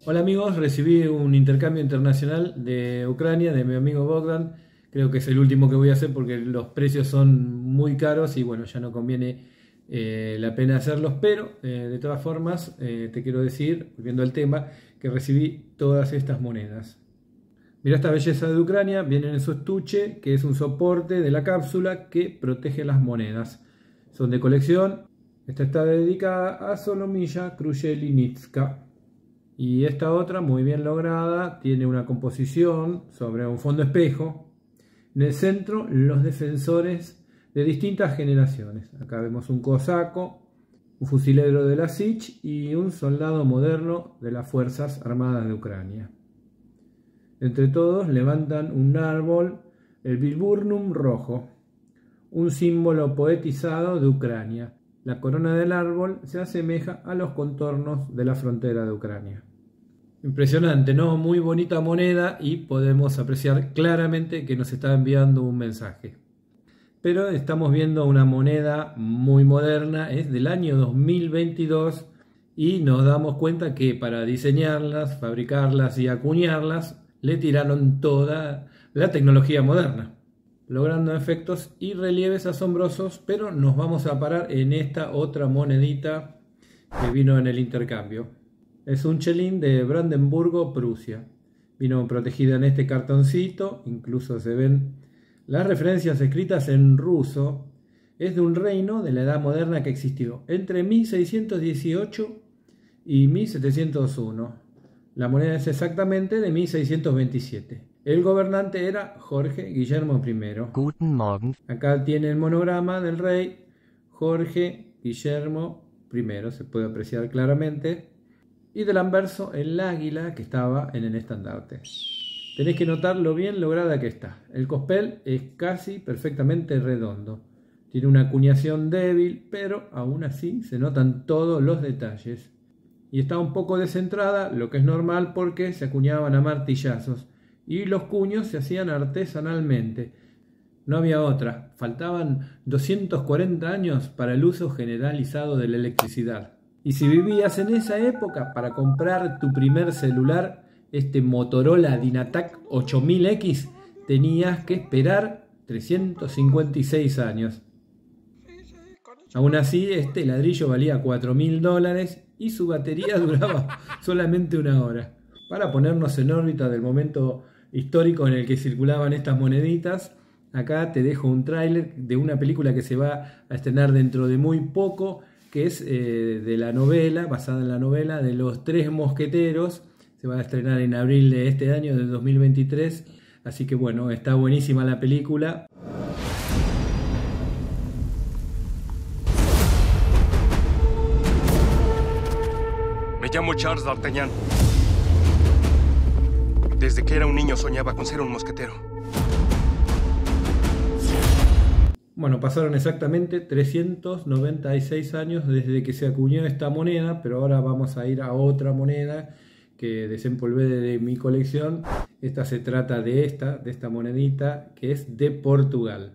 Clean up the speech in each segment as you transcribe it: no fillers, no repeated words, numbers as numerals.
Hola amigos, recibí un intercambio internacional de Ucrania de mi amigo Bogdan. Creo que es el último que voy a hacer porque los precios son muy caros y bueno, ya no conviene la pena hacerlos, pero de todas formas te quiero decir, volviendo al tema, que recibí todas estas monedas. Mira esta belleza de Ucrania, viene en su estuche, que es un soporte de la cápsula que protege las monedas. Son de colección. Esta está dedicada a Solomilla Krushelnitska. Y esta otra, muy bien lograda, tiene una composición sobre un fondo espejo. En el centro, los defensores de distintas generaciones. Acá vemos un cosaco, un fusilero de la Sich y un soldado moderno de las Fuerzas Armadas de Ucrania. Entre todos levantan un árbol, el Viburnum rojo, un símbolo poetizado de Ucrania. La corona del árbol se asemeja a los contornos de la frontera de Ucrania. Impresionante, ¿no? Muy bonita moneda y podemos apreciar claramente que nos está enviando un mensaje. Pero estamos viendo una moneda muy moderna, es del año 2022 y nos damos cuenta que para diseñarlas, fabricarlas y acuñarlas le tiraron toda la tecnología moderna, logrando efectos y relieves asombrosos, pero nos vamos a parar en esta otra monedita que vino en el intercambio. Es un chelín de Brandenburgo, Prusia. Vino protegida en este cartoncito, incluso se ven las referencias escritas en ruso. Es de un reino de la edad moderna que existió entre 1618 y 1701. La moneda es exactamente de 1627. El gobernante era Jorge Guillermo I. Guten Morgen. Acá tiene el monograma del rey Jorge Guillermo I, se puede apreciar claramente. Y del anverso el águila que estaba en el estandarte. Tenéis que notar lo bien lograda que está. El cospel es casi perfectamente redondo. Tiene una acuñación débil, pero aún así se notan todos los detalles. Y está un poco descentrada, lo que es normal porque se acuñaban a martillazos y los cuños se hacían artesanalmente. No había otra, faltaban 240 años para el uso generalizado de la electricidad. Y si vivías en esa época, para comprar tu primer celular, este Motorola Dynatac 8000X, tenías que esperar 356 años. Aún así, este ladrillo valía $4000 y su batería duraba solamente 1 hora. Para ponernos en órbita del momento histórico en el que circulaban estas moneditas, acá te dejo un tráiler de una película que se va a estrenar dentro de muy poco, que es de la novela, basada en la novela de Los Tres Mosqueteros. Se va a estrenar en abril de este año, de 2023. Así que bueno, está buenísima la película. Me llamo Charles D'Artagnan. Desde que era un niño soñaba con ser un mosquetero. Bueno, pasaron exactamente 396 años desde que se acuñó esta moneda, pero ahora vamos a ir a otra moneda que desempolvé de mi colección. Esta se trata de esta monedita que es de Portugal.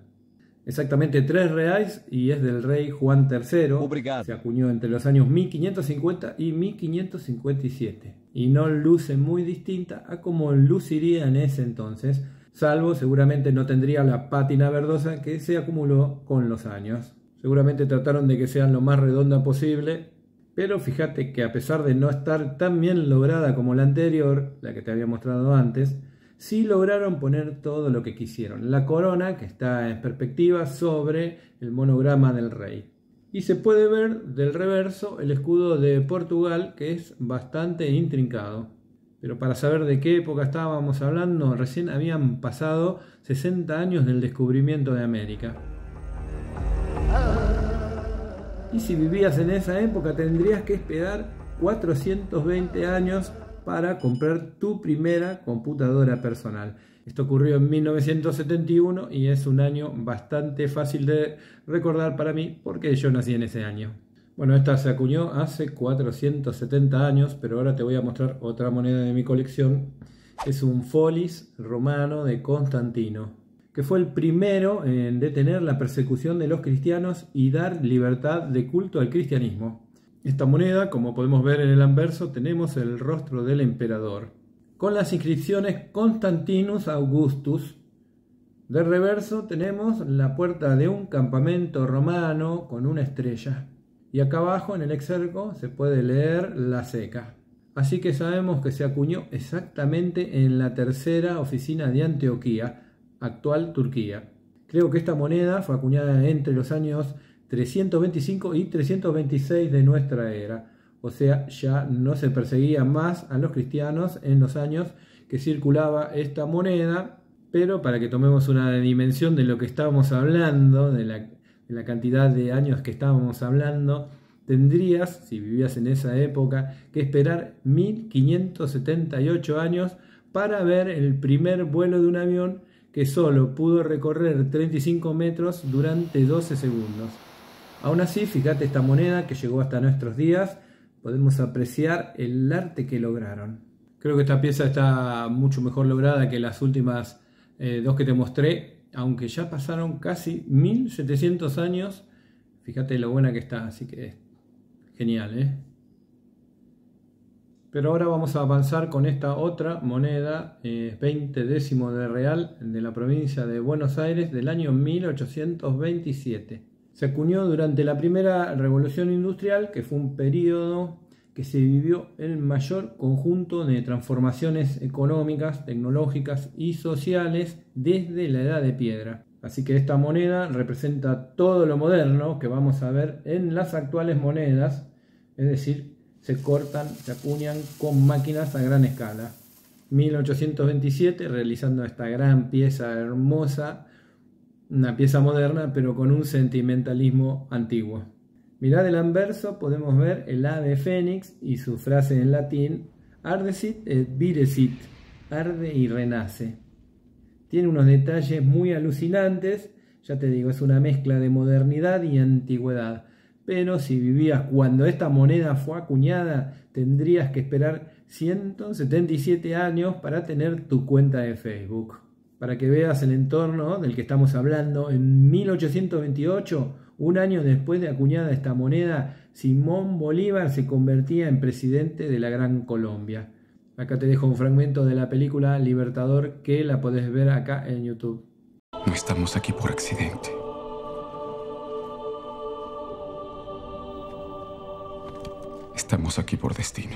Exactamente 3 reais y es del rey Juan III. Obrigado. Se acuñó entre los años 1550 y 1557 y no luce muy distinta a como luciría en ese entonces, salvo seguramente no tendría la pátina verdosa que se acumuló con los años. Seguramente trataron de que sea lo más redonda posible, pero fíjate que a pesar de no estar tan bien lograda como la anterior, la que te había mostrado antes, sí lograron poner todo lo que quisieron. La corona, que está en perspectiva sobre el monograma del rey. Y se puede ver del reverso el escudo de Portugal, que es bastante intrincado. Pero para saber de qué época estábamos hablando, recién habían pasado 60 años del descubrimiento de América. Y si vivías en esa época tendrías que esperar 420 años para comprar tu primera computadora personal. Esto ocurrió en 1971 y es un año bastante fácil de recordar para mí porque yo nací en ese año. Bueno, esta se acuñó hace 470 años, pero ahora te voy a mostrar otra moneda de mi colección. Es un Folis romano de Constantino, que fue el primero en detener la persecución de los cristianos y dar libertad de culto al cristianismo. Esta moneda, como podemos ver en el anverso, tenemos el rostro del emperador, con las inscripciones Constantinus Augustus. De reverso tenemos la puerta de un campamento romano con una estrella. Y acá abajo en el exergo se puede leer la seca. Así que sabemos que se acuñó exactamente en la tercera oficina de Antioquía, actual Turquía. Creo que esta moneda fue acuñada entre los años 325 y 326 de nuestra era. O sea, ya no se perseguía más a los cristianos en los años que circulaba esta moneda, pero para que tomemos una dimensión de lo que estábamos hablando, de la cantidad de años que estábamos hablando, tendrías, si vivías en esa época, que esperar 1578 años para ver el primer vuelo de un avión que solo pudo recorrer 35 metros durante 12 segundos. Aún así, fíjate esta moneda que llegó hasta nuestros días, podemos apreciar el arte que lograron. Creo que esta pieza está mucho mejor lograda que las últimas dos que te mostré, aunque ya pasaron casi 1700 años. Fíjate lo buena que está, así que es genial, ¿eh? Pero ahora vamos a avanzar con esta otra moneda, 20 décimo de real, de la provincia de Buenos Aires, del año 1827. Se acuñó durante la primera revolución industrial, que fue un periodo que se vivió el mayor conjunto de transformaciones económicas, tecnológicas y sociales desde la Edad de Piedra. Así que esta moneda representa todo lo moderno que vamos a ver en las actuales monedas, es decir, se cortan, se acuñan con máquinas a gran escala. 1827 realizando esta gran pieza hermosa, una pieza moderna pero con un sentimentalismo antiguo. Mirad el anverso, podemos ver el ave fénix y su frase en latín, ardecit et virecit, arde y renace. Tiene unos detalles muy alucinantes, ya te digo, es una mezcla de modernidad y antigüedad. Pero si vivías cuando esta moneda fue acuñada, tendrías que esperar 177 años para tener tu cuenta de Facebook. Para que veas el entorno del que estamos hablando, en 1828, un año después de acuñada esta moneda, Simón Bolívar se convertía en presidente de la Gran Colombia. Acá te dejo un fragmento de la película Libertador que la podés ver acá en YouTube. No estamos aquí por accidente. Estamos aquí por destino.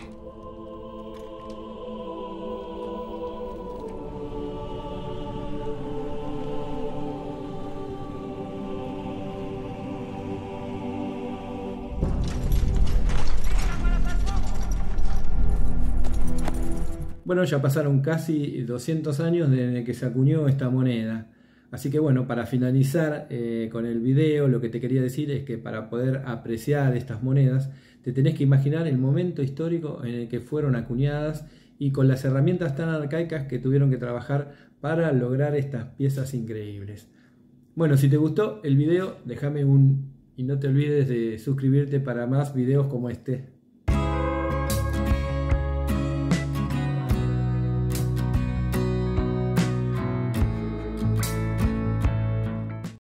Bueno, ya pasaron casi 200 años desde que se acuñó esta moneda. Así que bueno, para finalizar con el video, lo que te quería decir es que para poder apreciar estas monedas, te tenés que imaginar el momento histórico en el que fueron acuñadas y con las herramientas tan arcaicas que tuvieron que trabajar para lograr estas piezas increíbles. Bueno, si te gustó el video, déjame y no te olvides de suscribirte para más videos como este.